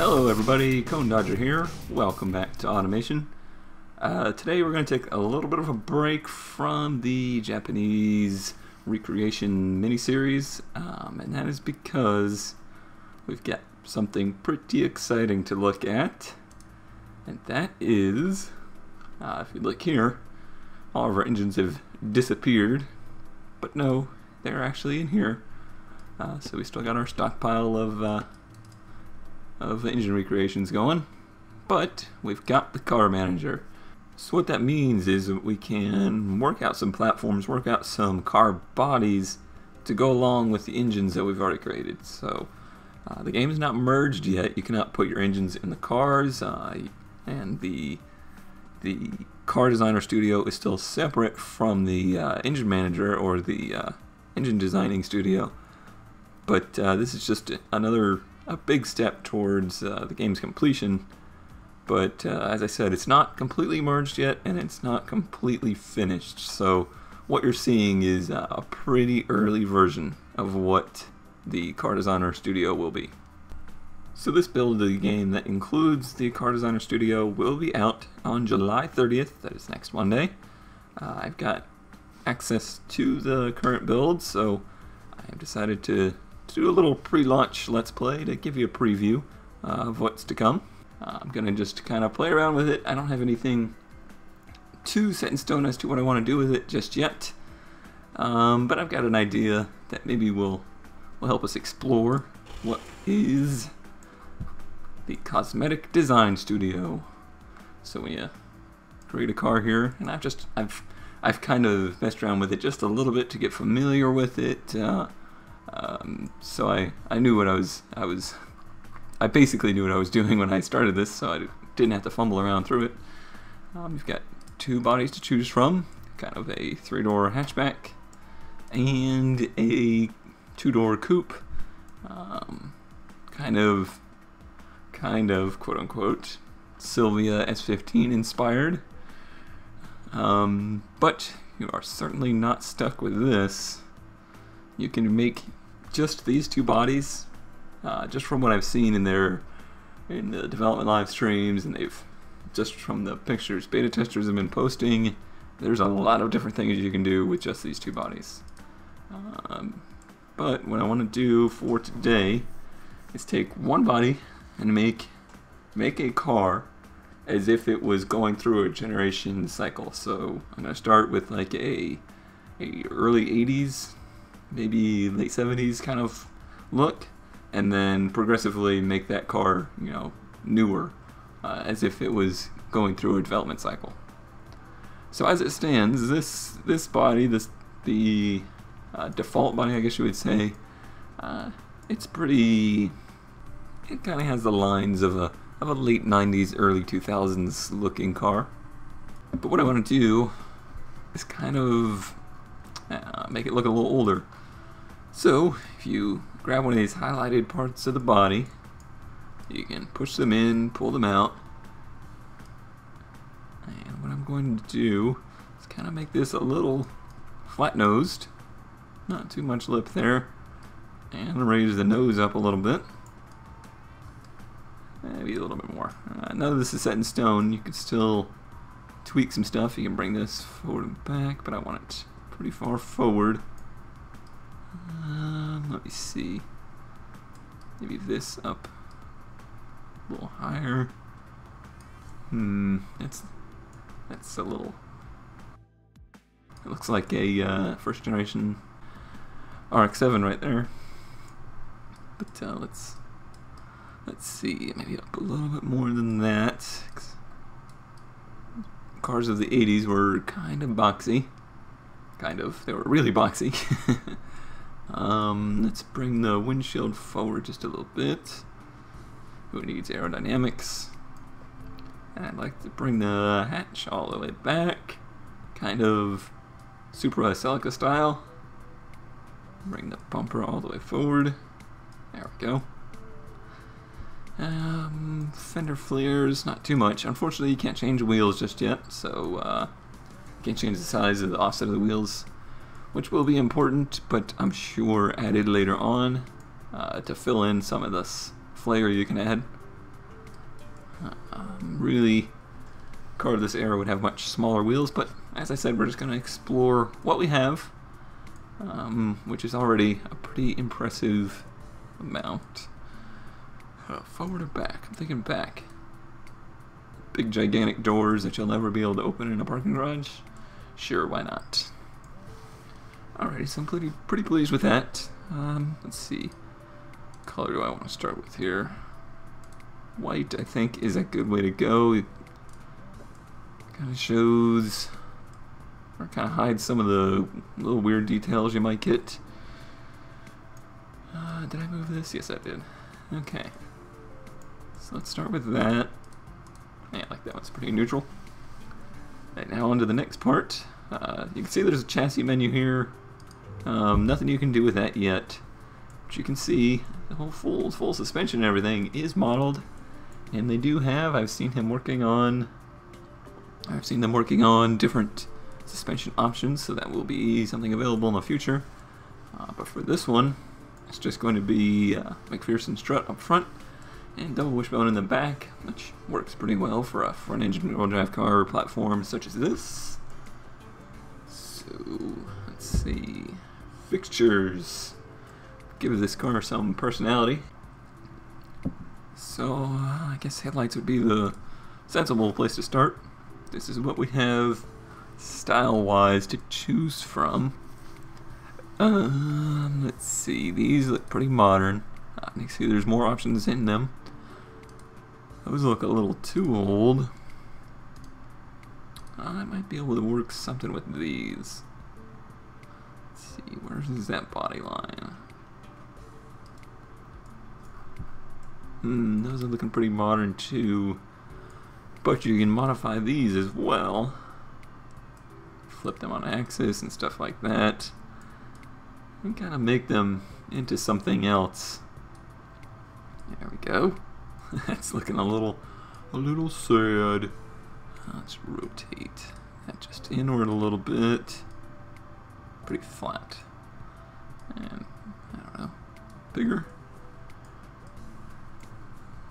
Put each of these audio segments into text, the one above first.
Hello everybody, Cone Dodger here. Welcome back to Automation. Today we're going to take a little bit of a break from the Japanese recreation miniseries, and that is because we've got something pretty exciting to look at, and that is, if you look here, all of our engines have disappeared, but no, they're actually in here. So we still got our stockpile of engine recreations going, but we've got the car manager. So what that means is that we can work out some platforms, work out some car bodies to go along with the engines that we've already created. So the game is not merged yet. You cannot put your engines in the cars, and the car designer studio is still separate from the engine manager or the engine designing studio. But this is just a big step towards the game's completion. But as I said, it's not completely merged yet, and it's not completely finished. So what you're seeing is a pretty early version of what the car designer studio will be. So this build of the game that includes the car designer studio will be out on July 30th. That is next Monday. I've got access to the current build, so I have decided to do a little pre-launch Let's Play to give you a preview of what's to come. I'm going to just kind of play around with it. I don't have anything too set in stone as to what I want to do with it just yet, but I've got an idea that maybe will help us explore what is the Cosmetic Design Studio. So we create a car here, and I've kind of messed around with it just a little bit to get familiar with it. So I knew what I basically knew what I was doing when I started this, so I didn't have to fumble around through it. You've got two bodies to choose from, kind of a 3-door hatchback and a 2-door coupe, kind of quote unquote Sylvia S15 inspired. But you are certainly not stuck with this. You can make just these two bodies, just from what I've seen in the development live streams, and they've just from the pictures beta testers have been posting. There's a lot of different things you can do with just these two bodies. But what I want to do for today is take one body and make a car as if it was going through a generation cycle. So I'm going to start with like a early 80s, maybe late 70s kind of look, and then progressively make that car, newer, as if it was going through a development cycle. So as it stands, this body, the default body, I guess you would say, it's pretty. It kind of has the lines of a late 90s, early 2000s looking car. But what I want to do is kind of make it look a little older. So if you grab one of these highlighted parts of the body, you can push them in, pull them out, and what I'm going to do is kind of make this a little flat-nosed, not too much lip there, and raise the nose up a little bit, maybe a little bit more. None of this is set in stone. You can still tweak some stuff. You can bring this forward and back, but I want it pretty far forward. Let me see. Maybe this up a little higher. That's a little. It looks like a first generation RX-7 right there. But let's see. Maybe up a little bit more than that. Cars of the 80s were kind of boxy. They were really boxy. Let's bring the windshield forward just a little bit. Who needs aerodynamics? And I'd like to bring the hatch all the way back, kind of Supra Celica style. Bring the bumper all the way forward. There we go. Fender flares, not too much. Unfortunately, you can't change wheels just yet, so you can't change the size of the offset of the wheels, which will be important, but I'm sure added later on to fill in some of this flare you can add. Really, a car of this era would have much smaller wheels, but as I said, we're just going to explore what we have, which is already a pretty impressive amount. Forward or back? I'm thinking back. Big gigantic doors that you'll never be able to open in a parking garage? Sure, why not? Alrighty, so I'm pretty pleased with that. Let's see. What color do I want to start with here? White, I think, is a good way to go. It kind of shows, or kind of hides some of the little weird details you might get. Did I move this? Yes, I did. Okay. So let's start with that. Yeah, I like that one's pretty neutral. Right, now on to the next part. You can see there's a chassis menu here. Nothing you can do with that yet. But you can see the whole full suspension and everything is modeled. And they do have, I've seen them working on different suspension options, so that will be something available in the future. But for this one, it's just going to be McPherson strut up front and double wishbone in the back, which works pretty well for a front-engine rear-wheel drive car platform such as this. So, let's see. Fixtures. Give this car some personality. So, I guess headlights would be the sensible place to start. This is what we have style-wise to choose from. Let's see. These look pretty modern. You can see there's more options in them. Those look a little too old. I might be able to work something with these. Let's see, where's that body line? Those are looking pretty modern too. But you can modify these as well. Flip them on axis and stuff like that. And kind of make them into something else. There we go. That's looking a little sad. Let's rotate that just inward a little bit. Pretty flat. And I don't know, bigger,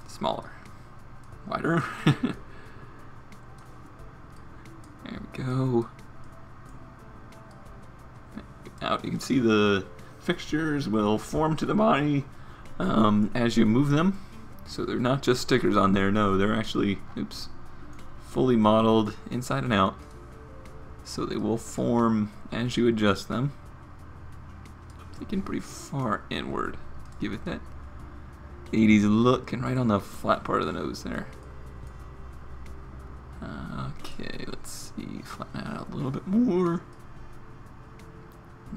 smaller, wider. There we go. Now you can see the fixtures will form to the body as you move them. So they're not just stickers on there, no, they're actually, fully modeled inside and out. So they will form as you adjust them. Thinking pretty far inward. Give it that 80s look, and right on the flat part of the nose there. Okay, let's see, flatten that out a little bit more.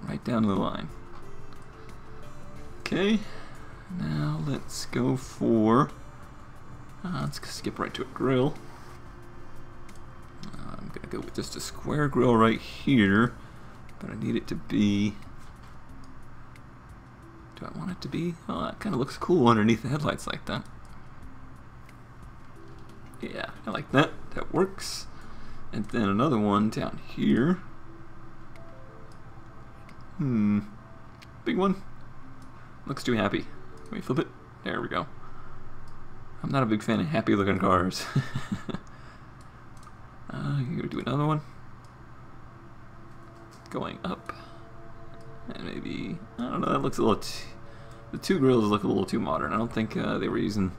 Right down to the line. Okay, now let's go for, let's skip right to a grill. I'm gonna go with just a square grill right here, but I need it to be, do I want it to be, oh, that kind of looks cool underneath the headlights like that. Yeah, I like that, that works. And then another one down here. Big one. Looks too happy. Let me flip it. There we go. I'm not a big fan of happy looking cars. You gonna do another one? Going up. And maybe, I don't know, that looks a little the two grills look a little too modern. I don't think they were using,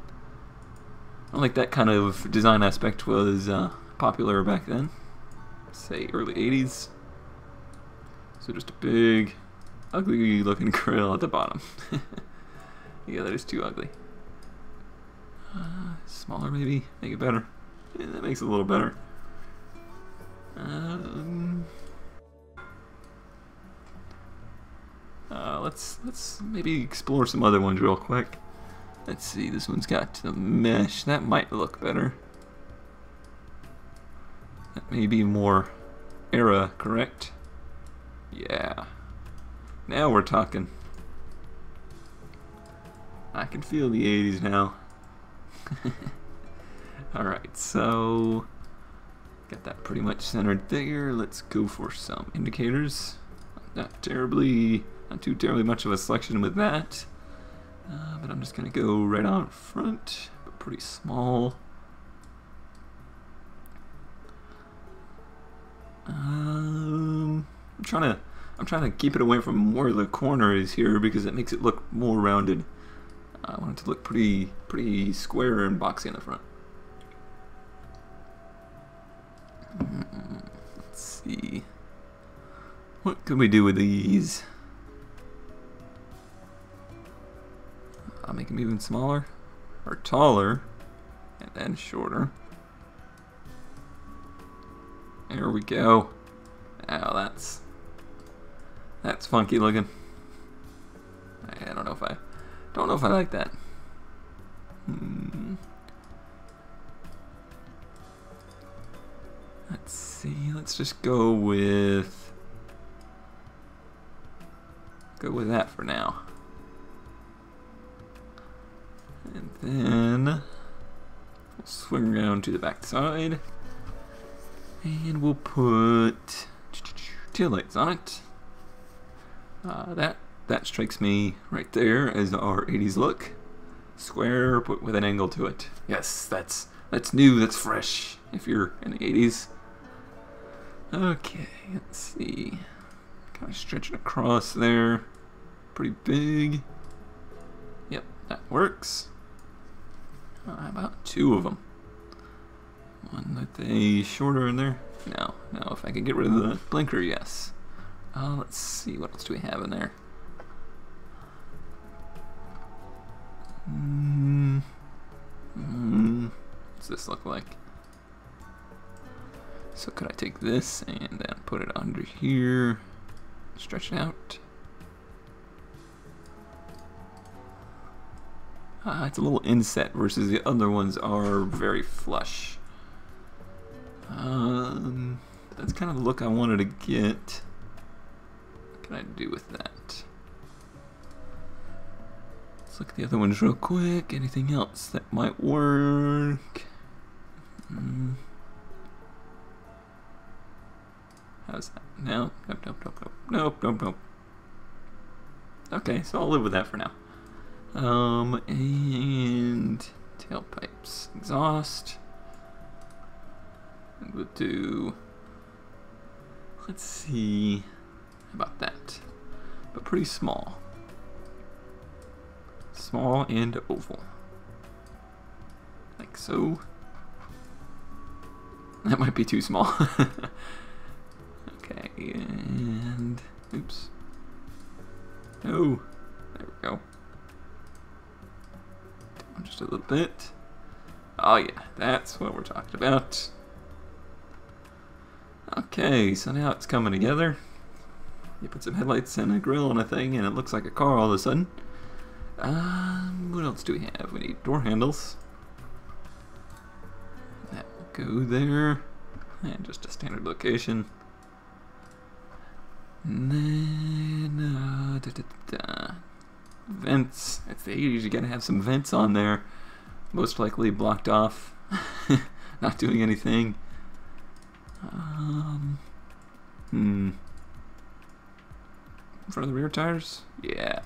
I don't think that kind of design aspect was popular back then. Say early 80s. So just a big, ugly looking grill at the bottom. Yeah, that is too ugly. Smaller maybe, make it better. Yeah, that makes it a little better. Let's maybe explore some other ones real quick. Let's see, this one's got the mesh. That might look better. That may be more era correct. Yeah. Now we're talking. I can feel the 80s now. Alright, so got that pretty much centered there. Let's go for some indicators. Not too terribly much of a selection with that. But I'm just gonna go right out front, but pretty small. I'm trying to keep it away from where the corner is here because it makes it look more rounded. I want it to look pretty square and boxy in the front. Let's see. What could we do with these? I'll make them even smaller or taller and then shorter. There we go. Now that's funky looking. I don't know if I like that. Let's see. Let's just go with that for now. And then we'll swing around to the back side. And we'll put taillights on it. That strikes me right there as our 80s look. Square, but with an angle to it. Yes, that's new, that's fresh, if you're in the 80s. Okay, let's see. Kind of stretching across there. Pretty big. Yep, that works. How about two of them? One with a shorter in there. No, if I can get rid of the blinker, yes. Let's see, what else do we have in there? What's this look like? So could I take this and then put it under here, stretch it out? It's a little inset versus the other ones are very flush. That's kind of the look I wanted to get. What can I do with that? Let's look at the other ones real quick. Anything else that might work? How's that? No, nope. Okay, so I'll live with that for now. And tailpipes, exhaust. And we'll do, let's see, how about that? But pretty small. Small and oval. Like so. That might be too small. Okay, and oops. No, there we go. Down just a little bit. Oh yeah, that's what we're talking about. Okay, so now it's coming together. You put some headlights and a grill on a thing and it looks like a car all of a sudden. What else do we have? We need door handles. That will go there. And just a standard location. And then, vents. It's the 80s, you gotta have some vents on there. Most likely blocked off. Not doing anything. In front of the rear tires? Yeah.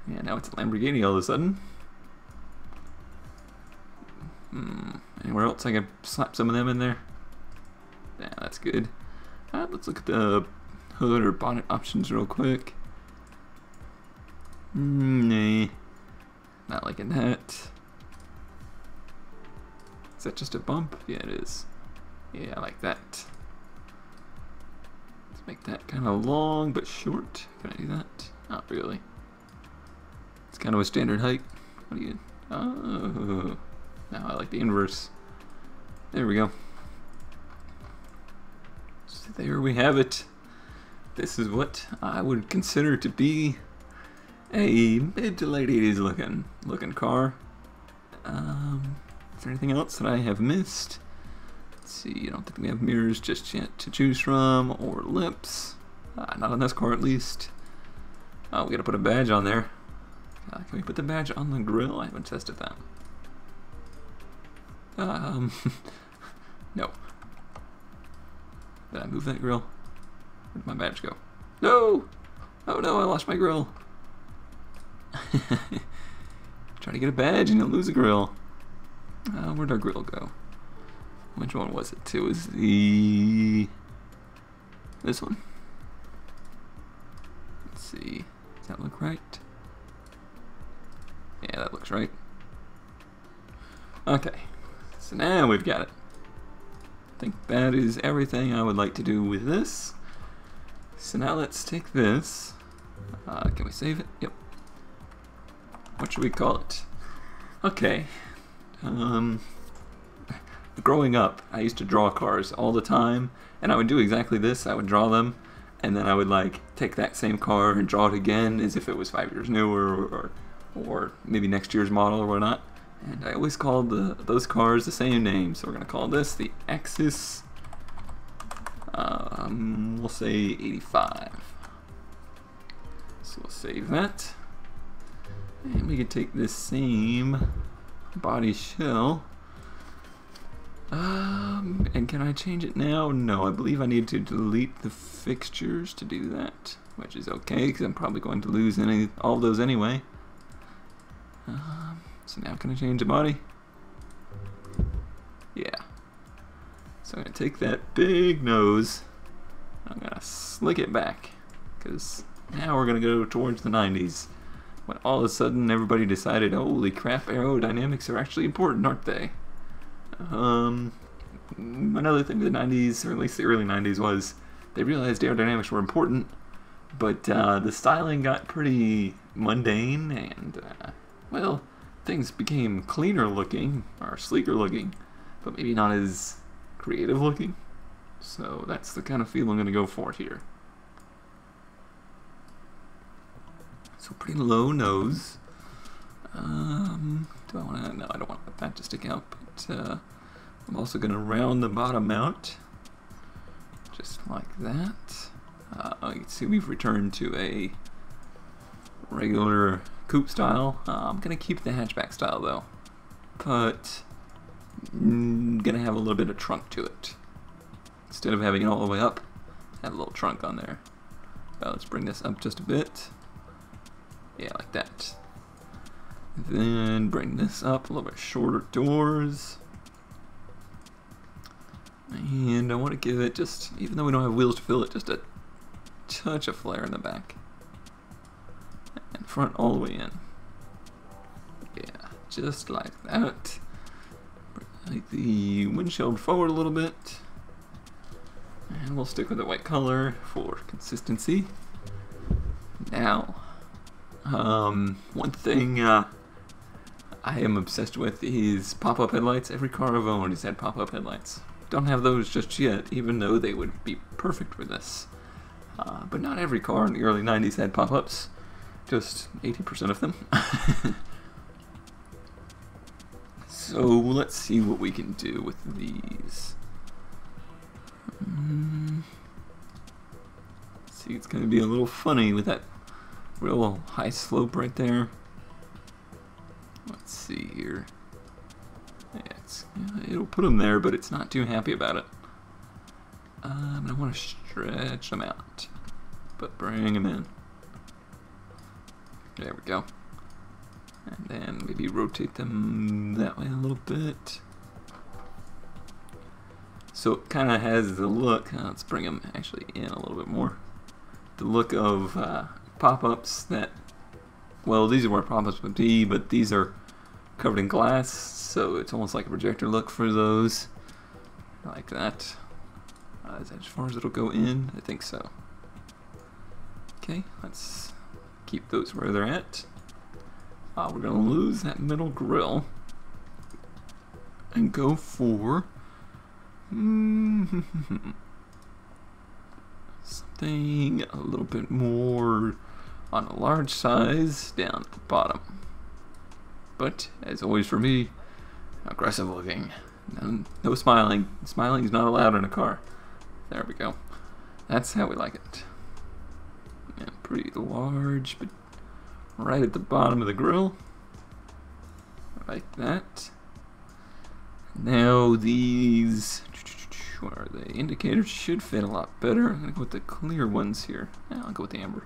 Yeah, now it's a Lamborghini all of a sudden. Anywhere else I can slap some of them in there? Yeah, that's good. Let's look at the hood or bonnet options real quick. Nah. Not liking that. Is that just a bump? Yeah, it is. Yeah, I like that. Let's make that kind of long but short. Can I do that? Not really. It's kind of a standard height. What do you... Oh. Now I like the inverse. There we go. So there we have it. This is what I would consider to be a mid to late 80s looking car. Is there anything else that I have missed? Let's see, I don't think we have mirrors just yet to choose from, or lips. Not on this car at least. Oh, we gotta put a badge on there. Can we put the badge on the grill? I haven't tested that. No. Did I move that grill? Where'd my badge go? No! Oh no, I lost my grill. Try to get a badge and you'll lose a grill. Where'd our grill go? Which one was it? It was this one. see. Does that look right? Yeah, that looks right. Okay, so now we've got it. I think that is everything I would like to do with this. So now let's take this. Can we save it? Yep. What should we call it? Okay. Growing up, I used to draw cars all the time, and I would do exactly this. I would draw them, and then I would like take that same car and draw it again as if it was 5 years newer or maybe next year's model or whatnot. And I always called those cars the same name. So we're gonna call this the Axis. We'll say 85. So we'll save that. And we can take this same body shell. And can I change it now? No, I believe I need to delete the fixtures to do that, which is okay because I'm probably going to lose all of those anyway. So now can I change the body? Yeah. So I'm going to take that big nose, I'm going to slick it back, because now we're going to go towards the 90s, when all of a sudden everybody decided, holy crap, aerodynamics are actually important, aren't they? Another thing with the 90s, or at least the early 90s, was they realized aerodynamics were important, but the styling got pretty mundane, and well, things became cleaner looking, or sleeker looking, but maybe not as creative looking. So that's the kind of feel I'm going to go for here. So pretty low nose. Do I want to? No, I don't want that to stick out, but I'm also going to round the bottom out, just like that. You can see we've returned to a regular coupe style. I'm going to keep the hatchback style though, but I'm going to have a little bit of trunk to it. Instead of having it all the way up, have a little trunk on there. Let's bring this up just a bit. Yeah, like that. Then bring this up a little bit shorter doors. And I want to give it just, even though we don't have wheels to fill it, just a touch of flare in the back. And front all the way in. Yeah, just like that. Bring the windshield forward a little bit. And we'll stick with the white color for consistency. Now, one thing I am obsessed with is pop-up headlights. Every car I've owned has had pop-up headlights. Don't have those just yet, even though they would be perfect for this. But not every car in the early 90s had pop-ups. Just 80% of them. So let's see what we can do with these. See, it's going to be a little funny with that real high slope right there. Let's see here. Yeah, it'll put them there, but it's not too happy about it. I want to stretch them out, but bring them in. There we go. And then maybe rotate them that way a little bit. So it kind of has the look, let's bring them actually in a little bit more. The look of pop-ups that, well, these are where pop-ups would be, but these are covered in glass, so it's almost like a projector look for those. Like that. Is that as far as it'll go in? I think so. Okay, let's keep those where they're at. We're going to lose that middle grill and go for something a little bit more on a large size down at the bottom. But as always for me, aggressive looking. No smiling. Smiling is not allowed in a car. There we go. That's how we like it. Yeah, pretty large, but right at the bottom of the grill. Like that. Now these, what are they? Indicators should fit a lot better. I'm going to go with the clear ones here. Yeah, I'll go with the amber.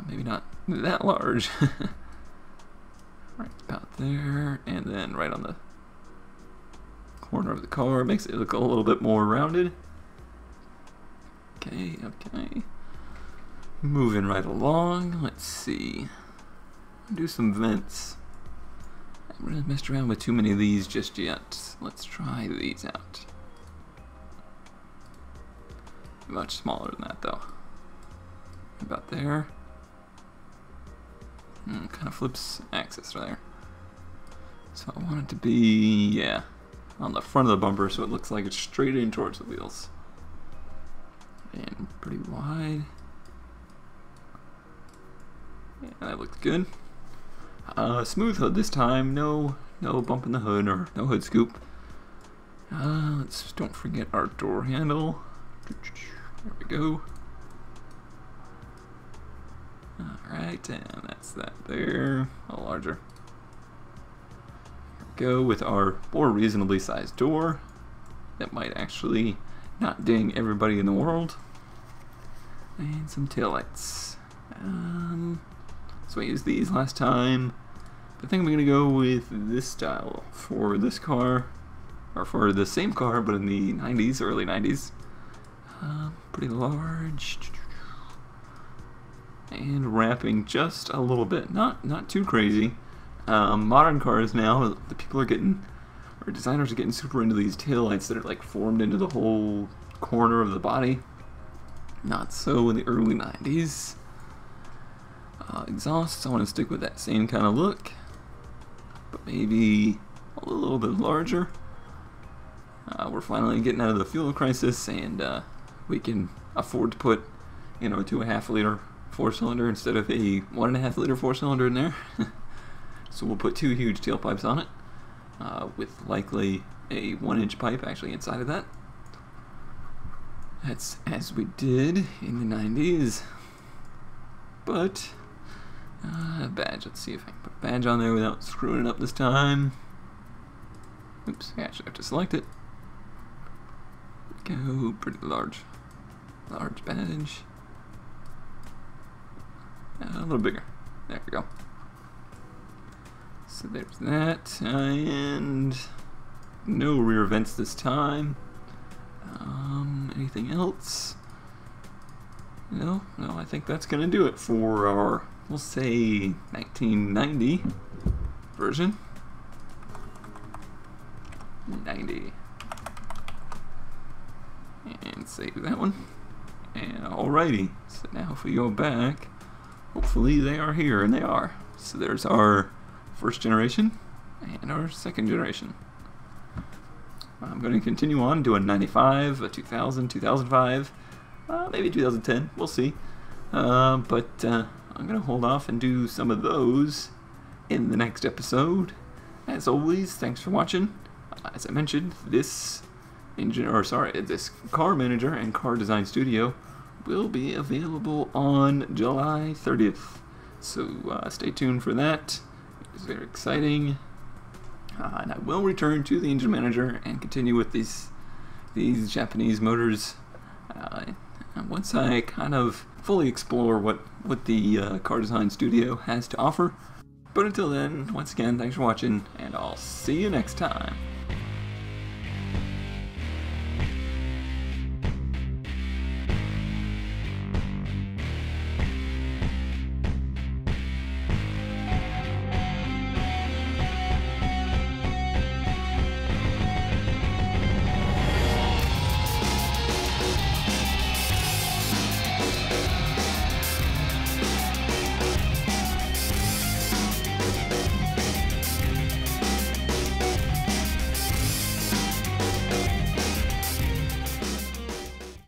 Maybe not that large. Right about there, and then right on the corner of the car. Makes it look a little bit more rounded. Okay, okay. Moving right along, let's see. Do some vents. I haven't really messed around with too many of these just yet. Let's try these out. Much smaller than that though. About there. Kind of flips axis there. So I want it to be, yeah, on the front of the bumper so it looks like it's straight in towards the wheels. And pretty wide. Yeah, that looks good. Smooth hood this time. No bump in the hood or no hood scoop. Let's don't forget our door handle. There we go. Alright, and that's that there. A little larger. Here we go with our more reasonably sized door. That might actually not ding everybody in the world. And some taillights. So I used these last time. I think I'm going to go with this style for this car. Or for the same car, but in the 90s, early 90s. Pretty large. And wrapping just a little bit. Not too crazy. Modern cars now, the people are getting, or designers are getting super into these taillights that are like formed into the whole corner of the body. Not so in the early 90s. Exhausts, I want to stick with that same kind of look, but maybe a little bit larger. We're finally getting out of the fuel crisis, and we can afford to put, you know, a 2.5 liter 4-cylinder instead of a 1.5 liter 4-cylinder in there. So we'll put 2 huge tailpipes on it, with likely a 1-inch pipe actually inside of that. That's as we did in the 90s. But badge, let's see if I can put a badge on there without screwing it up this time. Oops, I actually have to select it. Go, pretty large badge. A little bigger. There we go. So there's that, and no rear vents this time. Anything else? No, I think that's gonna do it for our, we'll say, 1990 version. 90. And save that one. And alrighty, so now if we go back, hopefully they are here, and they are. So there's our first generation and our second generation. I'm going to continue on to a 95, a 2000, 2005, maybe 2010, we'll see. But I'm going to hold off and do some of those in the next episode. As always, thanks for watching. As I mentioned, this this car manager and car design studio will be available on July 30th. So stay tuned for that. It's very exciting. And I will return to the engine manager and continue with these Japanese motors once I kind of fully explore what the car design studio has to offer. But until then, once again, thanks for watching, and I'll see you next time.